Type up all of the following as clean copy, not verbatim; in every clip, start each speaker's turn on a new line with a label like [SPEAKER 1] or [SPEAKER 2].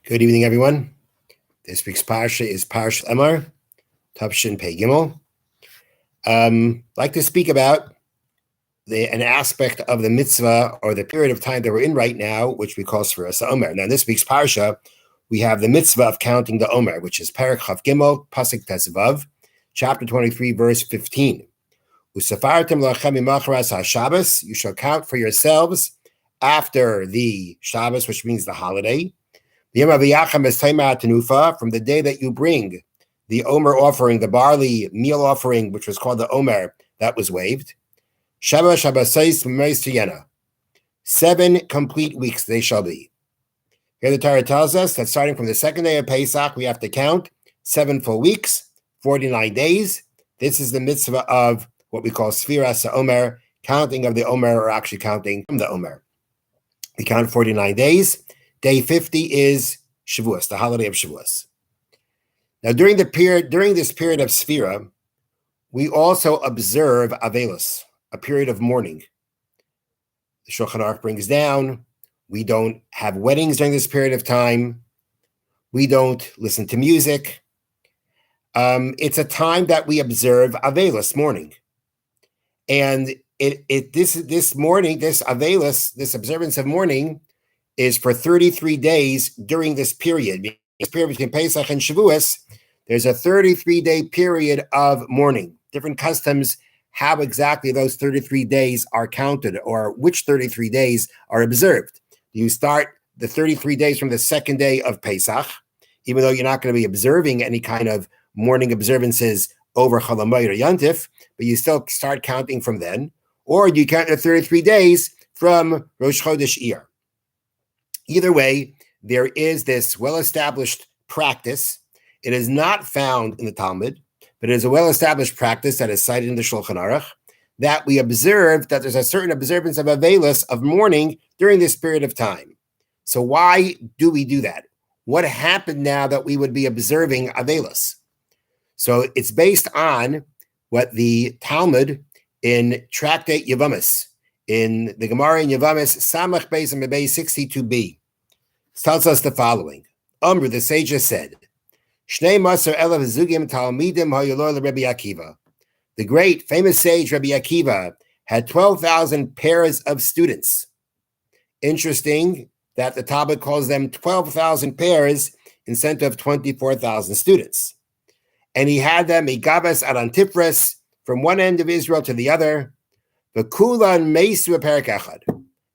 [SPEAKER 1] Good evening, everyone. This week's Parsha is Parsha Emor, Tavshin Pei Gimel. I'd like to speak about an aspect of the mitzvah or the period of time that we're in right now, which we call Sfiras Omer. Now, in this week's Parsha, we have the mitzvah of counting the Omer, which is Perek Chav Gimel, Pasuk Tesvav, chapter 23, verse 15. Usafartem lachem imachras haShabbos, you shall count for yourselves after the Shabbos, which means the holiday. From the day that you bring the Omer offering, the barley meal offering, which was called the Omer, that was waived. 7 complete weeks they shall be. Here the Torah tells us that starting from the second day of Pesach, we have to count 7 full weeks, 49 days. This is the mitzvah of what we call Sfiras Omer, counting of the Omer, or actually counting from the Omer. We count 49 days. Day 50 is Shavuos, the holiday of Shavuos. Now, during this period of Sfira, we also observe Avelos, a period of mourning. The Shulchan Aruch brings down, we don't have weddings during this period of time. We don't listen to music. It's a time that we observe Avelos, mourning. And this Avelos, this observance of mourning, is for 33 days during this period. This period between Pesach and Shavuos, there's a 33-day period of mourning. Different customs, how exactly those 33 days are counted, or which 33 days are observed. You start the 33 days from the second day of Pesach, even though you're not going to be observing any kind of mourning observances over Chol Hamoed or Yontif, but you still start counting from then, or you count the 33 days from Rosh Chodesh Iyar. Either way, there is this well-established practice. It is not found in the Talmud, but it is a well-established practice that is cited in the Shulchan Aruch, that we observe that there's a certain observance of Avelos, of mourning, during this period of time. So why do we do that? What happened now that we would be observing Avelos? So it's based on what the Talmud in Tractate Yevamos, in the Gemara in Yevamos, Samach Beis and Beis 62b, tells us the following. Amr, the sages said, Shnei Masar Elav Zugim Talmidim Hayolor Rabbi Akiva. The great, famous sage Rabbi Akiva had 12,000 pairs of students. Interesting that the Talmud calls them 12,000 pairs instead of 24,000 students. And he had them, Igabas ad Antifras, from one end of Israel to the other, V'kulan Meisu Perek Echad,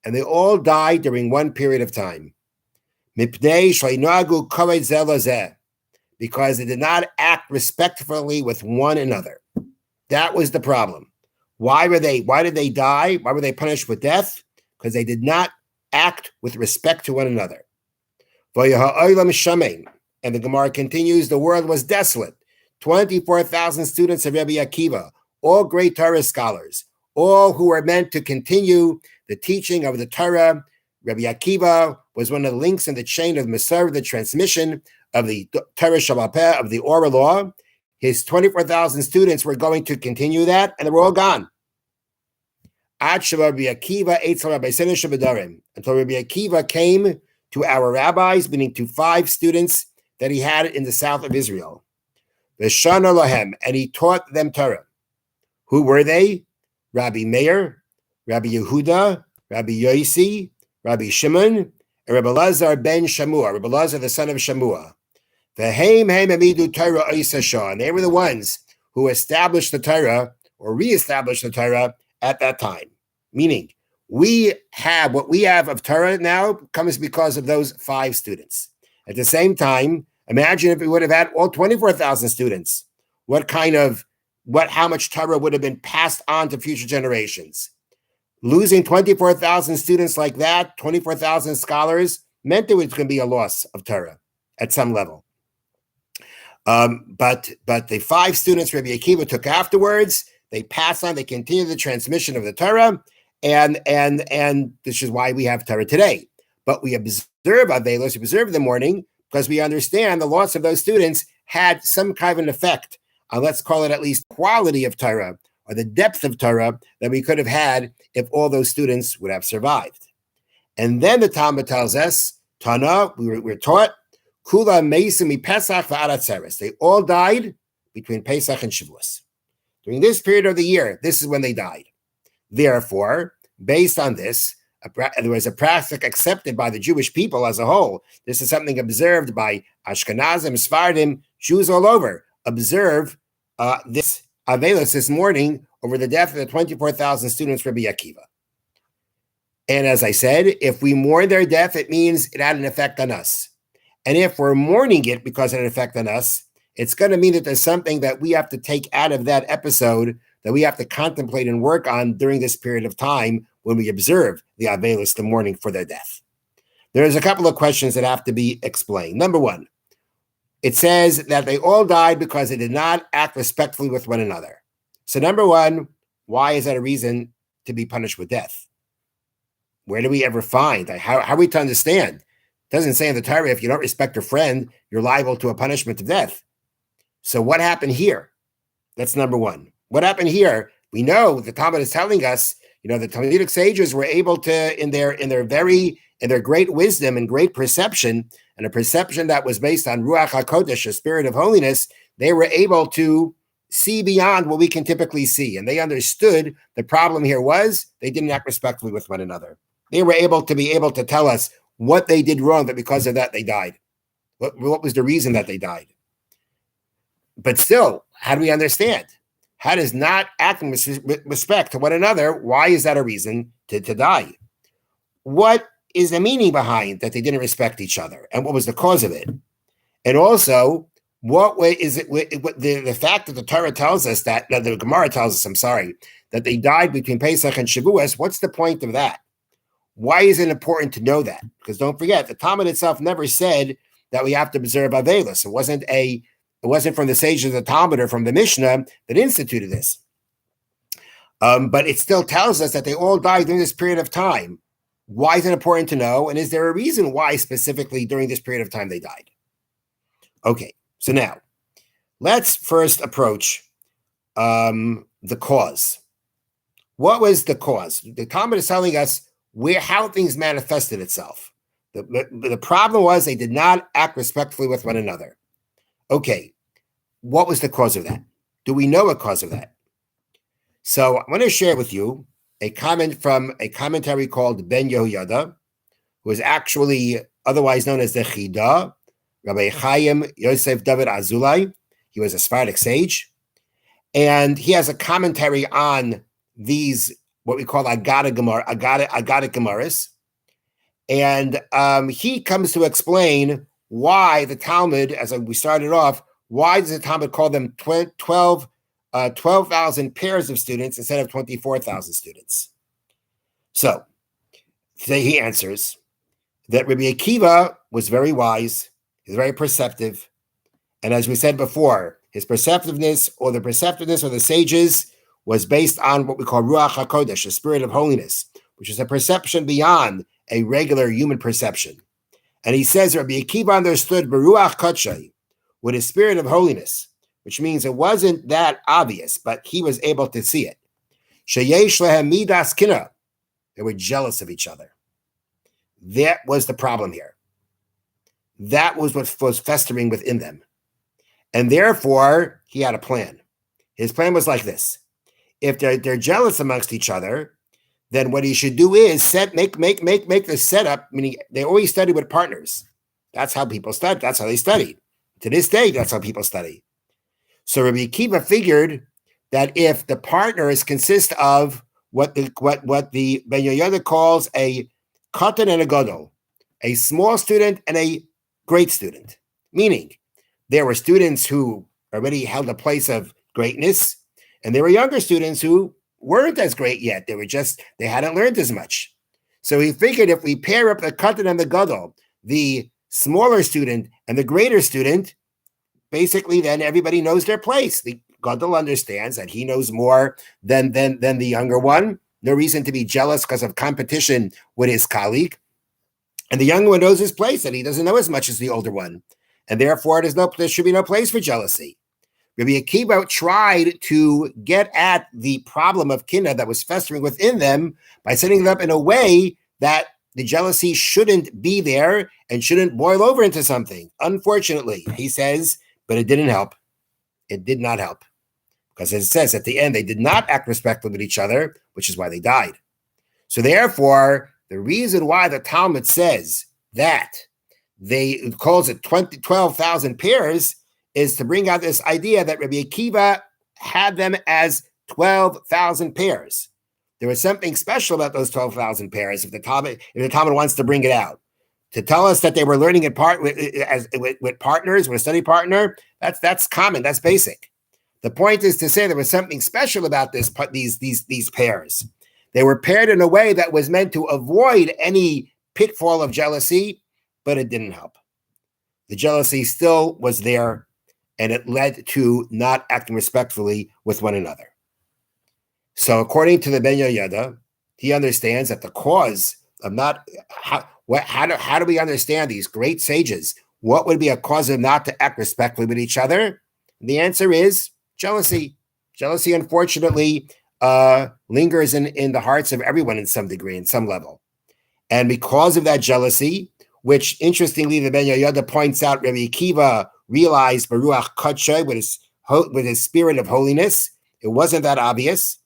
[SPEAKER 1] and they all died during one period of time. Mipnei Shleinagu Kavod Zeh Lazeh, because they did not act respectfully with one another. That was the problem. Why did they die? Why were they punished with death? Because they did not act with respect to one another. And the Gemara continues, the world was desolate. 24,000 students of Rabbi Akiva, all great Torah scholars, all who were meant to continue the teaching of the Torah. Rabbi Akiva was one of the links in the chain of Masar, the transmission of the Torah Shabbat Peh, of the oral law. His 24,000 students were going to continue that, and they were all gone. Until Rabbi Akiva came to our rabbis, meaning to 5 students that he had in the south of Israel. And he taught them Torah. Who were they? Rabbi Meir, Rabbi Yehuda, Rabbi Yosi, Rabbi Shimon, and Rabbi Lazar ben Shamua, Rabbi Lazar the son of Shamua. And they were the ones who established the Torah, or reestablished the Torah at that time. Meaning, what we have of Torah now comes because of those 5 students. At the same time, imagine if we would have had all 24,000 students. How much Torah would have been passed on to future generations. Losing 24,000 students like that, 24,000 scholars, meant there was going to be a loss of Torah at some level. But the 5 students Rabbi Akiva took afterwards, they passed on, they continued the transmission of the Torah, and this is why we have Torah today. But we observe Avelos, we observe the mourning, because we understand the loss of those students had some kind of an effect on, let's call it at least, quality of Torah, or the depth of Torah that we could have had if all those students would have survived. And then the Talmud tells us, Tana, we're taught, Kula Meisimi Pesach va'aratzeres. They all died between Pesach and Shavuos. During this period of the year, this is when they died. Therefore, based on this, there was a practice accepted by the Jewish people as a whole. This is something observed by Ashkenazim, Sephardim, Jews all over. Observe this Avelos this morning over the death of the 24,000 students from Rabbi Akiva. And as I said, if we mourn their death, it means it had an effect on us. And if we're mourning it because it had an effect on us, it's going to mean that there's something that we have to take out of that episode that we have to contemplate and work on during this period of time when we observe the Avelos, the mourning for their death. There's a couple of questions that have to be explained. Number one, it says that they all died because they did not act respectfully with one another. So number one, why is that a reason to be punished with death? Where do we ever find? How are we to understand? It doesn't say in the Torah, if you don't respect a friend, you're liable to a punishment of death. So what happened here? That's number one. What happened here? We know the Talmud is telling us, the Talmudic sages were able to, in their great wisdom and great perception, and a perception that was based on Ruach HaKodesh, a spirit of holiness, they were able to see beyond what we can typically see. And they understood the problem here was they didn't act respectfully with one another. They were able to tell us what they did wrong, that because of that they died. What was the reason that they died? But still, how do we understand? How does not acting with respect to one another, why is that a reason to die? What is the meaning behind that they didn't respect each other? And what was the cause of it? And also, what way is it, the fact that the Torah tells us that, the Gemara tells us, that they died between Pesach and Shavuos, what's the point of that? Why is it important to know that? Because don't forget, the Talmud itself never said that we have to observe Avelos. It wasn't from the sages of the Talmud or from the Mishnah that instituted this. But it still tells us that they all died during this period of time. Why is it important to know? And is there a reason why specifically during this period of time they died? Okay, so now let's first approach the cause. What was the cause? The Talmud is telling us how things manifested itself. The problem was they did not act respectfully with one another. Okay, what was the cause of that? Do we know a cause of that? So I want to share with you a comment from a commentary called Ben Yehoyada, who is actually otherwise known as the Chida, Rabbi Chaim Yosef David Azulai. He was a Sephardic sage. And he has a commentary on these, what we call Agadic Gemaras. And he comes to explain why the Talmud, as we started off, why does the Talmud call them 12,000 pairs of students instead of 24,000 students? So today he answers that Rabbi Akiva was very wise, he's very perceptive, and as we said before, his perceptiveness or the sages was based on what we call Ruach HaKodesh, the spirit of holiness, which is a perception beyond a regular human perception. And he says Rabbi Akiva understood Beruach Kodshay, with his spirit of holiness, which means it wasn't that obvious, but he was able to see it. Sheyesh lehem midas kina. They were jealous of each other. That was the problem here. That was what was festering within them. And therefore, he had a plan. His plan was like this. If they're jealous amongst each other, then what he should do is make the setup, meaning they always study with partners. That's how people study. That's how they study. To this day, that's how people study. So Rabbi Akiva figured that if the partners consist of what the Ben Yehoyada calls a katan and a gadol, a small student and a great student, meaning there were students who already held a place of greatness, and there were younger students who weren't as great yet. They hadn't learned as much. So he figured if we pair up the katan and the gadol, the smaller student and the greater student, basically then everybody knows their place. The gadol understands that he knows more than the younger one. No reason to be jealous because of competition with his colleague. And the younger one knows his place, and he doesn't know as much as the older one. And therefore, there should be no place for jealousy. Rabbi Akiva tried to get at the problem of kinna that was festering within them by setting it up in a way that the jealousy shouldn't be there and shouldn't boil over into something. Unfortunately, he says, but it didn't help. It did not help. Because as it says at the end, they did not act respectfully with each other, which is why they died. So therefore, the reason why the Talmud says that they calls it 12,000 pairs is to bring out this idea that Rabbi Akiva had them as 12,000 pairs. There was something special about those 12,000 pairs if the Talmud wants to bring it out. To tell us that they were learning with partners, with a study partner, that's common, that's basic. The point is to say there was something special about these pairs. They were paired in a way that was meant to avoid any pitfall of jealousy, but it didn't help. The jealousy still was there, and it led to not acting respectfully with one another. So according to the Ben Yehoyada, he understands that the cause of not, how do we understand these great sages? What would be a cause of not to act respectfully with each other? And the answer is jealousy. Jealousy, unfortunately, lingers in the hearts of everyone in some degree, in some level. And because of that jealousy, which interestingly, the Ben Yehoyada points out, Rabbi Akiva realized Baruch Kodshay with his spirit of holiness. It wasn't that obvious.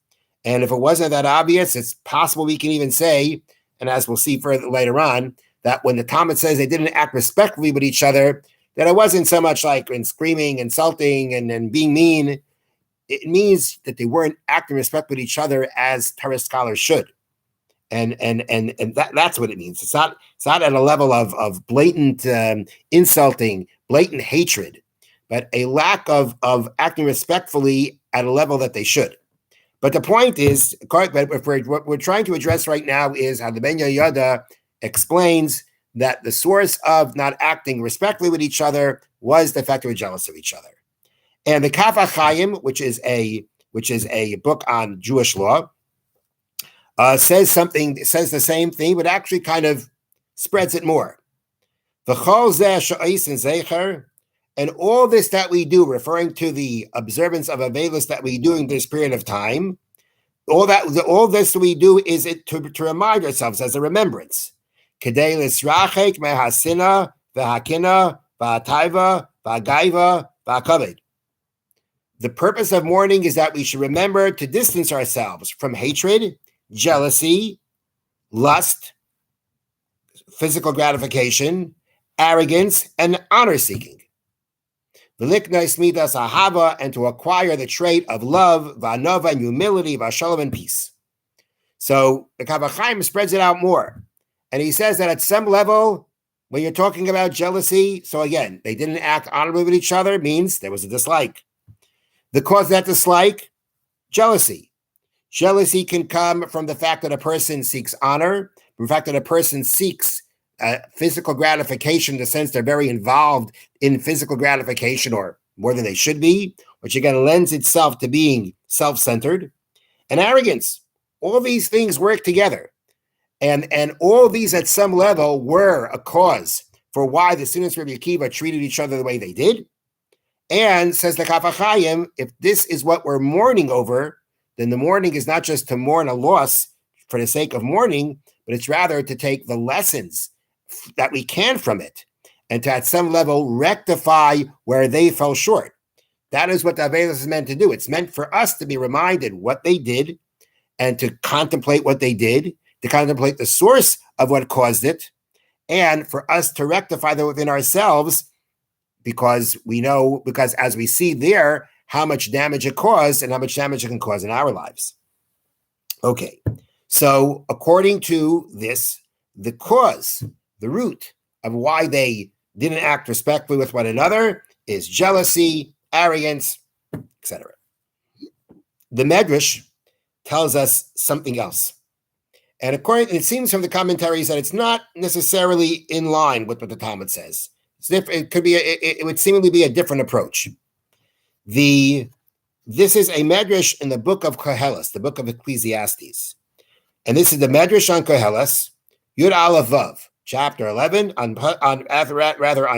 [SPEAKER 1] And if it wasn't that obvious, it's possible we can even say, and as we'll see further later on, that when the Talmud says they didn't act respectfully with each other, that it wasn't so much like in screaming, insulting, and being mean. It means that they weren't acting respectfully with each other as Torah scholars should. And that's what it means. It's not at a level of blatant insulting, blatant hatred, but a lack of acting respectfully at a level that they should. But the point is, what we're trying to address right now is how the Ben Yehoyada explains that the source of not acting respectfully with each other was the fact they were jealous of each other. And the Kaf HaChaim, which is a book on Jewish law, says the same thing, but actually kind of spreads it more. And all this that we do, referring to the observance of Avelis that we do in this period of time, all this we do is to remind ourselves as a remembrance. The purpose of mourning is that we should remember to distance ourselves from hatred, jealousy, lust, physical gratification, arrogance, and honor-seeking. And to acquire the trait of love, va'anova, and humility, va'shalom, and peace. So the Kaf HaChaim spreads it out more. And he says that at some level, when you're talking about jealousy, so again, they didn't act honorably with each other, means there was a dislike. The cause of that dislike, jealousy. Jealousy can come from the fact that a person seeks honor, from the fact that a person seeks physical gratification, in the sense they're very involved in physical gratification, or more than they should be, which again lends itself to being self-centered, and arrogance. All these things work together. And all these at some level were a cause for why the students of Rabbi Akiva treated each other the way they did. And says the Kaf HaChaim, if this is what we're mourning over, then the mourning is not just to mourn a loss for the sake of mourning, but it's rather to take the lessons that we can from it and to at some level rectify where they fell short. That is what the Avelis is meant to do. It's meant for us to be reminded what they did and to contemplate what they did, to contemplate the source of what caused it, and for us to rectify that within ourselves, because as we see there, how much damage it caused and how much damage it can cause in our lives. Okay, so according to this, the cause, the root of why they didn't act respectfully with one another is jealousy, arrogance, etc. The Medrash tells us something else. And it seems from the commentaries that it's not necessarily in line with what the Talmud says. It would seemingly be a different approach. This is a Medrash in the book of Koheles, the book of Ecclesiastes. And this is the Medrash on Koheles, Yud Aleph Vav, chapter 11, on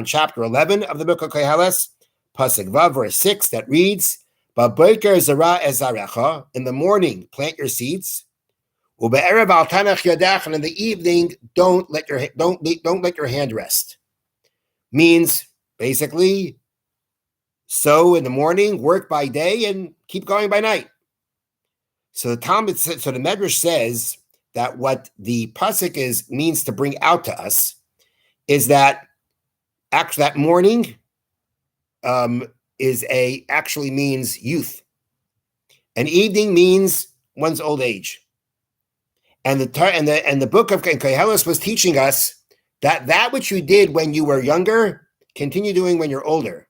[SPEAKER 1] chapter 11 of the book of Koheles, Pasuk Vav, verse 6, that reads, Ba'boker zara ezarecha, in the morning plant your seeds, Ube'erev al tanach yadach, and in the evening, don't let your hand rest. Means basically, sow in the morning, work by day, and keep going by night. So the Medrash says that what the pasuk means to bring out to us is that actually that morning actually means youth, and evening means one's old age. And the book of Koheles was teaching us that which you did when you were younger, continue doing when you're older,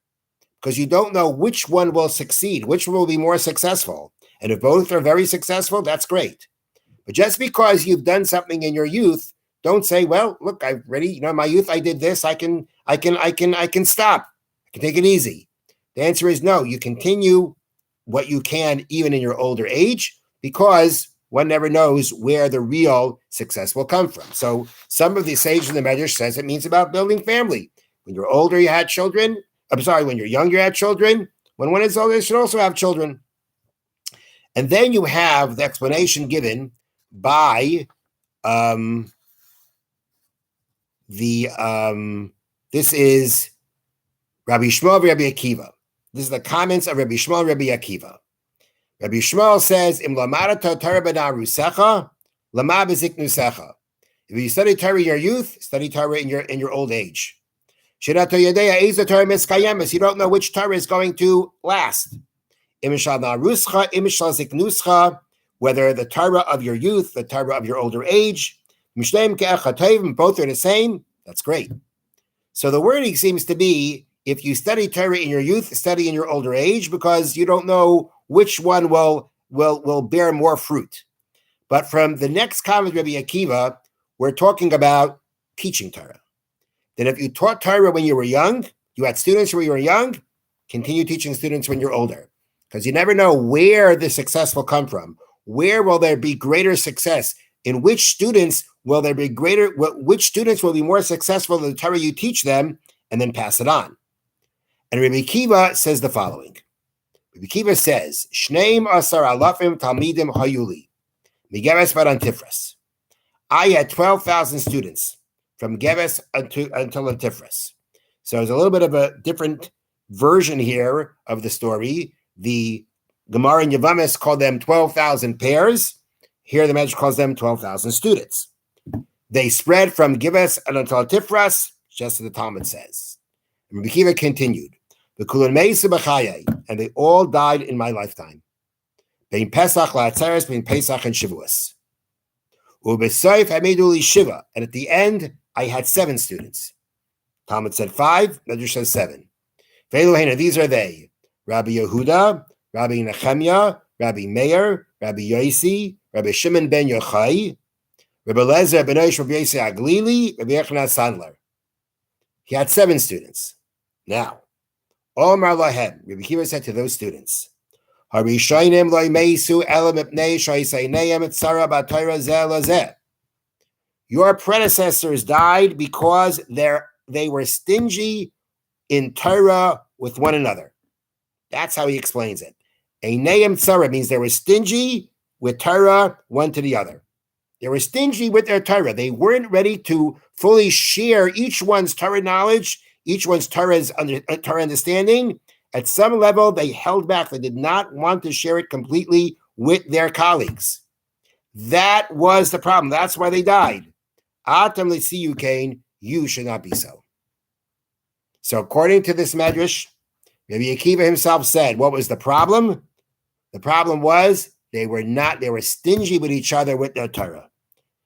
[SPEAKER 1] because you don't know which one will succeed, which will be more successful. And if both are very successful, that's great. But just because you've done something in your youth, don't say, "Well, look, I've already, my youth, I did this. I can stop. I can take it easy." The answer is no. You continue what you can even in your older age, because one never knows where the real success will come from. So some of the sages in the Medrash says it means about building family. When you're older, you had children. When you're younger, you had children. When one is older, you should also have children. And then you have the explanation given by this is Rabbi Shmuel, Rabbi Akiva. This is the comments of Rabbi Shmuel, Rabbi Akiva. Rabbi Shmuel says, "Im lamadata Torah b'narusecha, lamad b'ziknusecha." If you study Torah in your youth, study Torah in your old age. Shenato yedea eiza Torah miskayemes. You don't know which Torah is going to last. Imishal naruscha, imishal ziknuscha. Whether the Torah of your youth, the Torah of your older age, mishleim ke'echatayim, both are the same. That's great. So the wording seems to be, if you study Torah in your youth, study in your older age, because you don't know which one will bear more fruit. But from the next comment, Rabbi Akiva, we're talking about teaching Torah. That if you taught Torah when you were young, you had students when you were young, continue teaching students when you're older. Because you never know where the success will come from. Where will there be greater success? In which students will there be greater, which students will be more successful in the Torah you teach them, and then pass it on. And Rabbi Akiva says the following. Rabbi Akiva says, Shneim asar alafim talmidim hayuli, migeres vadan tifras. I had 12,000 students from Geves until Antifras. So there's a little bit of a different version here of the story. The Gemara in Yavamis called them 12,000 pairs. Here the Medrash calls them 12,000 students. They spread from Geves until Antifras, just as the Talmud says. And Rabbi Akiva continued, and they all died in my lifetime. Bein Pesach la'atzeres, bein Pesach and Shavuos. Shiva, and at the end, I had 7 students. Talmud said 5, Medrash says 7. These are they: Rabbi Yehuda, Rabbi Nechemia, Rabbi Meir, Rabbi Yosi, Rabbi Shimon ben Yochai, Rabbi Lezer ben Oish, Rabbi Yossi Aglili, Rabbi Yechonah Sandler. He had 7 students. Now, Omar Lahem, Rabbi Akiva said to those students, your predecessors died because they were stingy in Torah with one another. That's how he explains it. Einayim tzara means they were stingy with Torah one to the other. They were stingy with their Torah. They weren't ready to fully share each one's Torah knowledge, each one's Torah understanding. At some level, they held back. They did not want to share it completely with their colleagues. That was the problem. That's why they died. Atam l'siyu kain, you should not be so. So according to this Medrash, Rabbi Akiva himself said, what was the problem? The problem was they were stingy with each other with their Torah.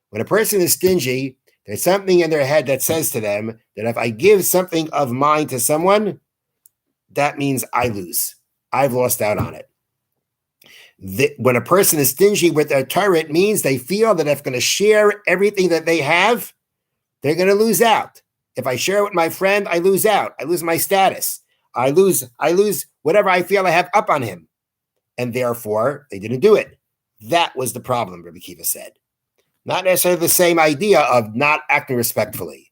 [SPEAKER 1] When a person is stingy, there's something in their head that says to them that if I give something of mine to someone, that means I lose. I've lost out on it. When a person is stingy with their Torah, it means they feel that if they're going to share everything that they have, they're going to lose out. If I share it with my friend, I lose out. I lose my status. I lose whatever I feel I have up on him. And therefore, they didn't do it. That was the problem, Rabbi Akiva said. Not necessarily the same idea of not acting respectfully,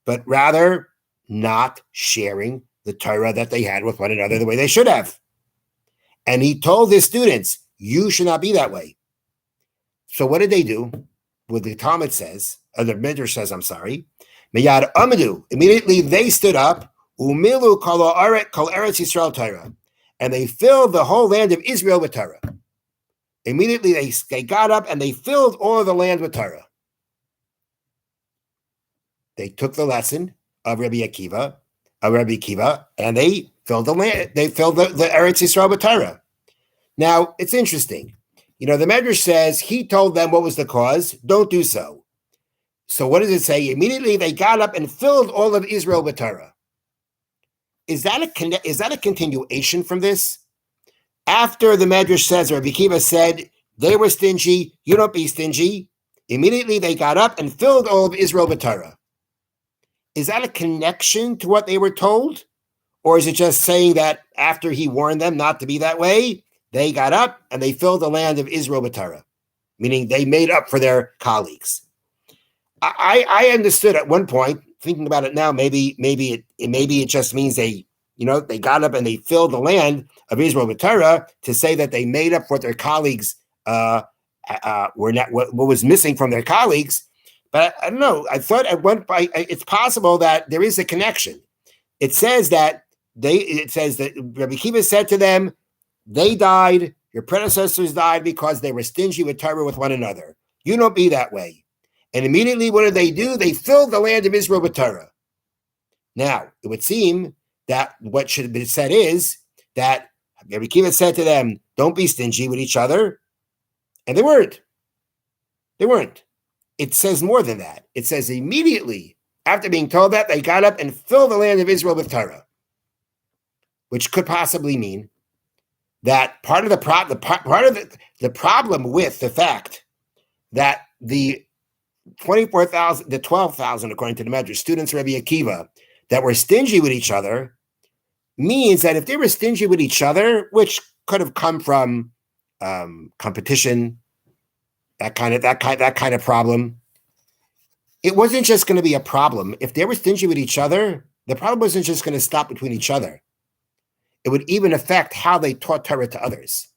[SPEAKER 1] but rather not sharing the Torah that they had with one another the way they should have. And he told his students, you should not be that way. So what did they do? What the Talmud says, or the Midrash says, I'm sorry. Miyad amadu. Immediately they stood up. Umilu kol eretz Yisrael Torah, and they filled the whole land of Israel with Torah. Immediately they got up and they filled all of the land with Torah. They took the lesson of Rabbi Akiva, and they filled the land. They filled the Eretz Yisrael with Torah. Now it's interesting. The Medrash says he told them what was the cause. Don't do so. So what does it say? Immediately they got up and filled all of Israel with Torah. Is that a continuation from this? After the Medrash says, Rabbi Akiva said, they were stingy, you don't be stingy. Immediately they got up and filled all of Israel with Torah. Is that a connection to what they were told? Or is it just saying that after he warned them not to be that way, they got up and they filled the land of Israel with Torah? Meaning they made up for their colleagues. I understood at one point, thinking about it now, maybe it just means they got up and they filled the land of Israel with Torah to say that they made up for what their colleagues were not, what was missing from their colleagues. But I don't know. I thought at one point it's possible that there is a connection. It says that Rabbi Akiva said to them, they died, your predecessors died because they were stingy with Torah with one another. You don't be that way. And immediately, what did they do? They filled the land of Israel with Torah. Now, it would seem that what should have been said is that Rabbi Akiva said to them, don't be stingy with each other. And they weren't. They weren't. It says more than that. It says immediately, after being told that, they got up and filled the land of Israel with Torah, which could possibly mean that part of the problem with the fact that the 12,000, according to the Medrash, students of Rabbi Akiva that were stingy with each other means that if they were stingy with each other, which could have come from competition, that kind of problem, it wasn't just going to be a problem. If they were stingy with each other, the problem wasn't just going to stop between each other. It would even affect how they taught Torah to others.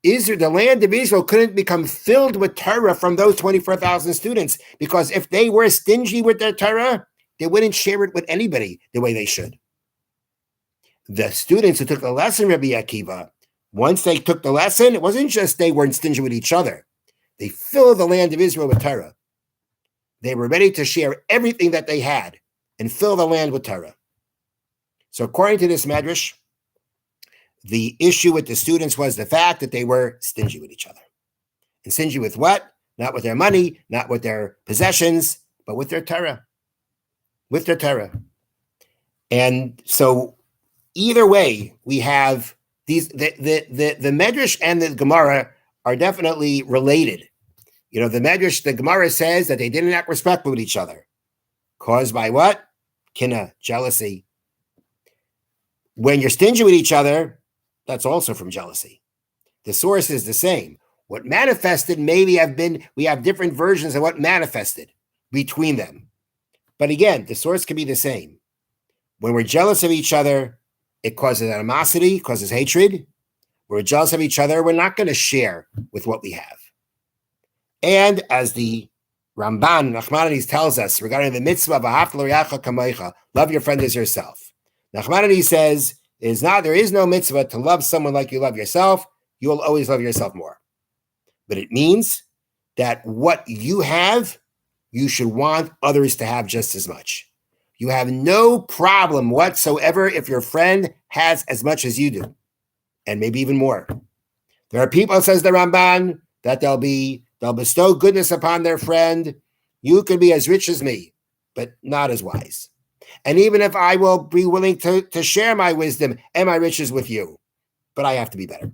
[SPEAKER 1] The land of Israel couldn't become filled with Torah from those 24,000 students, because if they were stingy with their Torah, they wouldn't share it with anybody the way they should. The students who took the lesson, Rabbi Akiva, once they took the lesson, it wasn't just they weren't stingy with each other. They filled the land of Israel with Torah. They were ready to share everything that they had and fill the land with Torah. So according to this Medrash, the issue with the students was the fact that they were stingy with each other. And stingy with what? Not with their money, not with their possessions, but with their Torah. With their Torah. And so either way, we have these, the Medrash and the Gemara are definitely related. The Medrash, the Gemara says that they didn't act respectful with each other. Caused by what? Kinna, jealousy. When you're stingy with each other, that's also from jealousy. The source is the same. What manifested we have different versions of what manifested between them. But again, the source can be the same. When we're jealous of each other, it causes animosity, causes hatred. When we're jealous of each other, we're not going to share with what we have. And as the Ramban, Nachmanides, tells us regarding the mitzvah of Ahavta l'reacha kamocha, love your friend as yourself. Nachmanides says, there is no mitzvah to love someone like you love yourself. You will always love yourself more. But it means that what you have, you should want others to have just as much. You have no problem whatsoever if your friend has as much as you do, and maybe even more. There are people, says the Ramban, that they'll bestow goodness upon their friend. You could be as rich as me, but not as wise. And even if I will be willing to share my wisdom and my riches with you, but I have to be better.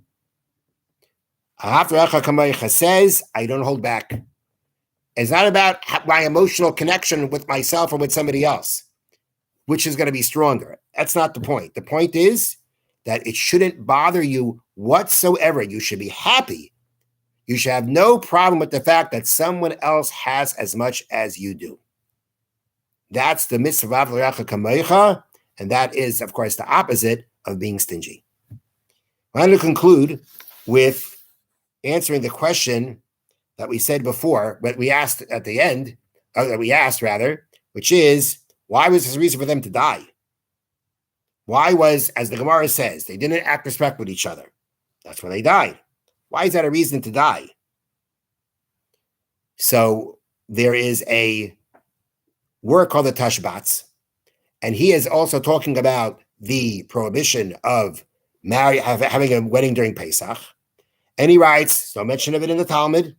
[SPEAKER 1] Ahavta l'reacha kamocha says, I don't hold back. It's not about my emotional connection with myself or with somebody else, which is going to be stronger. That's not the point. The point is that it shouldn't bother you whatsoever. You should be happy. You should have no problem with the fact that someone else has as much as you do. That's the mitzvah of Ahavta l'reacha kamocha, and that is, of course, the opposite of being stingy. I'm going to conclude with answering the question that we said before, what we asked at the end, that we asked rather, which is, why was this reason for them to die? Why was, as the Gemara says, they didn't act respect with each other? That's when they died. Why is that a reason to die? So there is a work called the Tashbats, and he is also talking about the prohibition of having a wedding during Pesach. And he writes, no mention of it in the Talmud,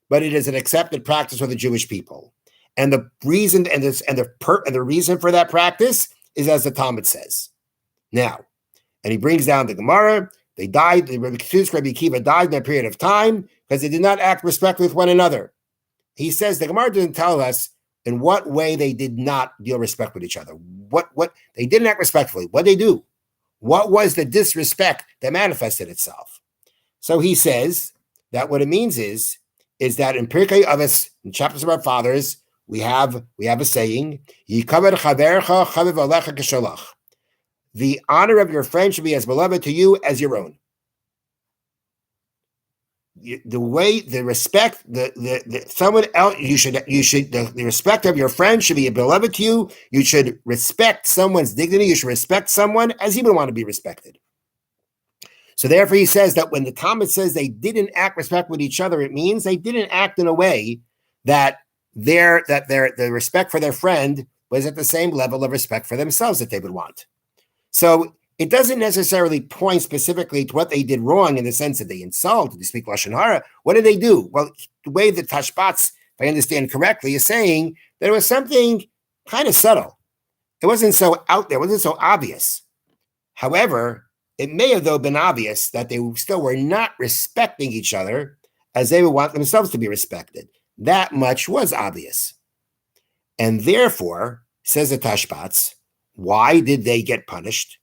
[SPEAKER 1] but it is an accepted practice of the Jewish people. And the reason the reason for that practice is as the Talmud says. Now, and he brings down the Gemara. They died. The Rabbi Akiva died in that period of time because they did not act respectfully with one another. He says the Gemara didn't tell us in what way they did not deal respect with each other. What they didn't act respectfully. What they do? What was the disrespect that manifested itself? So he says that what it means is that in Pirkei Avos, in chapters of our fathers, we have a saying: "Yikaber chavercha chaviv alecha kesholach." The honor of your friend should be as beloved to you as your own. The respect, someone else, the respect of your friend should be beloved to you. You should respect someone's dignity. You should respect someone as he would want to be respected. So therefore, he says that when the Talmud says they didn't act respect with each other, it means they didn't act in a way that the respect for their friend was at the same level of respect for themselves that they would want. So it doesn't necessarily point specifically to what they did wrong in the sense that they insulted, they speak Lashon Hara. What did they do? Well, the way the Tashbats, if I understand correctly, is saying that it was something kind of subtle. It wasn't so out there, it wasn't so obvious. However, it may have, though, been obvious that they still were not respecting each other as they would want themselves to be respected. That much was obvious. And therefore, says the Tashbats, why did they get punished?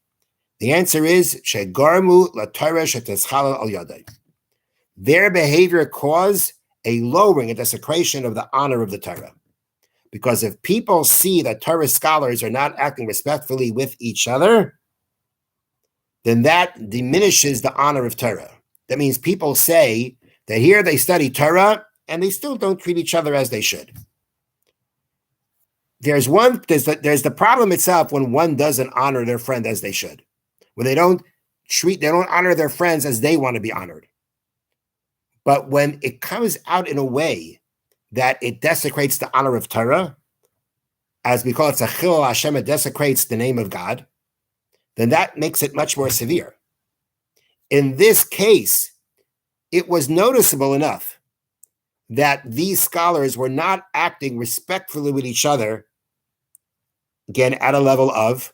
[SPEAKER 1] The answer is shegarmu laTorah sheteschalel al yadai. Their behavior caused a lowering, a desecration of the honor of the Torah. Because if people see that Torah scholars are not acting respectfully with each other, then that diminishes the honor of Torah. That means people say that here they study Torah and they still don't treat each other as they should. There's the problem itself when one doesn't honor their friend as they should. When they don't honor their friends as they want to be honored. But when it comes out in a way that it desecrates the honor of Torah, as we call it Tzachil Hashem, it desecrates the name of God, then that makes it much more severe. In this case, it was noticeable enough that these scholars were not acting respectfully with each other, again, at a level of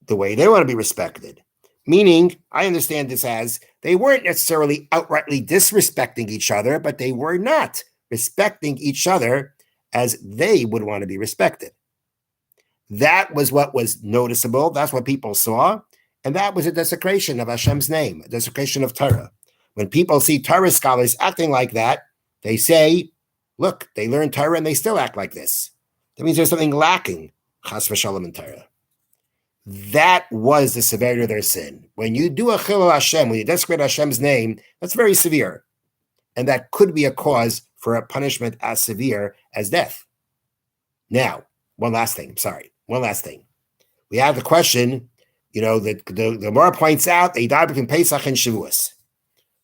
[SPEAKER 1] the way they want to be respected. Meaning, I understand this as they weren't necessarily outrightly disrespecting each other, but they were not respecting each other as they would want to be respected. That was what was noticeable. That's what people saw. And that was a desecration of Hashem's name, a desecration of Torah. When people see Torah scholars acting like that, they say, look, they learn Torah and they still act like this. That means there's something lacking, chas v'shalom, in Torah. That was the severity of their sin. When you do a chilul Hashem, when you desecrate Hashem's name, that's very severe. And that could be a cause for a punishment as severe as death. Now, one last thing. We have the question, the Gemara points out they died between Pesach and Shavuos.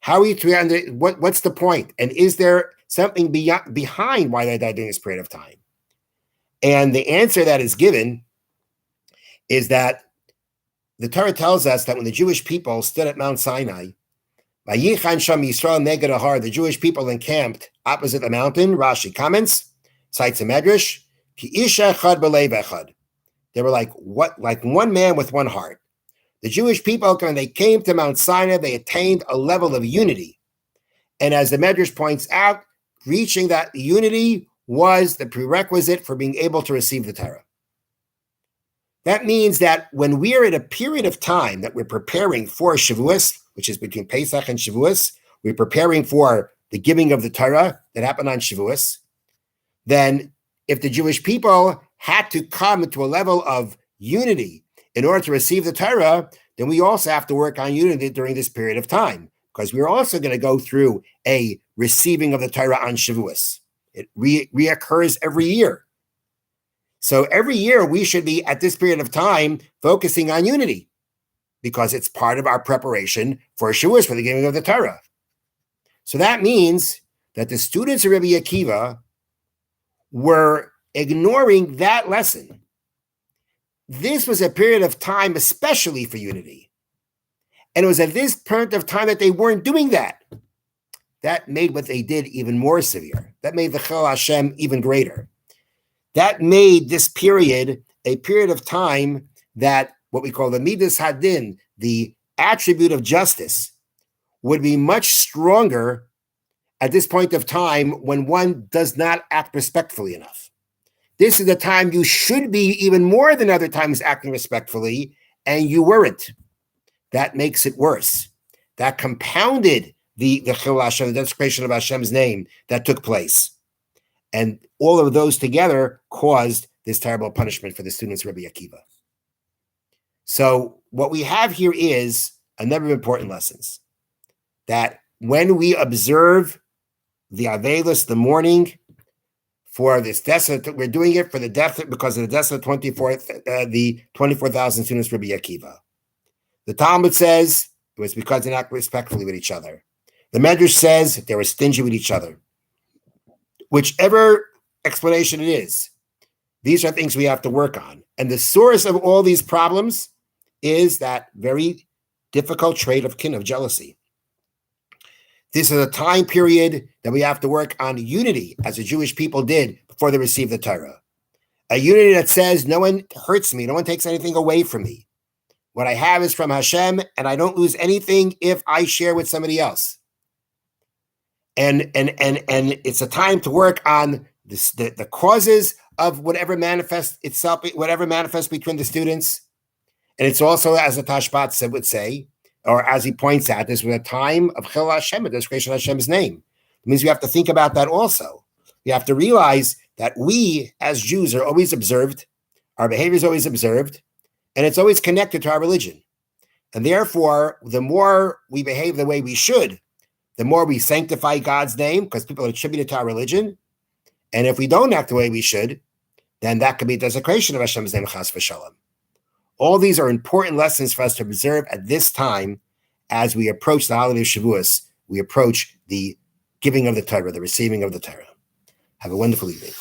[SPEAKER 1] How are you to what's the point? And is there something behind why they died during this period of time? And the answer that is given is that the Torah tells us that when the Jewish people stood at Mount Sinai, Vayichan Sham Yisrael neged Ahar, the Jewish people encamped opposite the mountain. Rashi comments, cites a medrash, Ki isha echad b'leiv echad. They were like one man with one heart. The Jewish people, when they came to Mount Sinai, they attained a level of unity. And as the medrash points out, reaching that unity was the prerequisite for being able to receive the Torah. That means that when we are in a period of time that we're preparing for Shavuos, which is between Pesach and Shavuos, we're preparing for the giving of the Torah that happened on Shavuos, then if the Jewish people had to come to a level of unity in order to receive the Torah, then we also have to work on unity during this period of time, because we're also going to go through a receiving of the Torah on Shavuos. It reoccurs every year. So every year we should be at this period of time focusing on unity because it's part of our preparation for Shavuos, for the giving of the Torah. So that means that the students of Rabbi Akiva were ignoring that lesson. This was a period of time especially for unity. And it was at this point of time that they weren't doing that. That made what they did even more severe. That made the Chil Hashem even greater. That made this period a period of time that what we call the Midas Hadin, the attribute of justice, would be much stronger at this point of time when one does not act respectfully enough. This is the time you should be even more than other times acting respectfully, and you weren't. That makes it worse. That compounded the Chil Hashem, the desecration of Hashem's name that took place. And all of those together caused this terrible punishment for the students of Rabbi Akiva. So what we have here is a number of important lessons. That when we observe the Avelis, the mourning, for this desolate, we're doing it for the death because of the death of the 24,000 students of Rabbi Akiva. The Talmud says it was because they acted respectfully with each other. The Medrash says they were stingy with each other. Whichever explanation it is, these are things we have to work on. And the source of all these problems is that very difficult trait of kin, of jealousy. This is a time period that we have to work on unity, as the Jewish people did before they received the Torah. A unity that says, no one hurts me, no one takes anything away from me. What I have is from Hashem, and I don't lose anything if I share with somebody else. And it's a time to work on this, the causes of whatever manifests itself, whatever manifests between the students. And it's also, as the Tashbat would say, or as he points out, this was a time of Chil Hashem, a desecration of Hashem's name. It means we have to think about that also. We have to realize that we, as Jews, are always observed, our behavior is always observed, and it's always connected to our religion. And therefore, the more we behave the way we should, the more we sanctify God's name, because people are attributed to our religion. And if we don't act the way we should, then that could be a desecration of Hashem's name, chas v'shalom. All these are important lessons for us to observe at this time as we approach the holiday of Shavuos. We approach the giving of the Torah, the receiving of the Torah. Have a wonderful evening.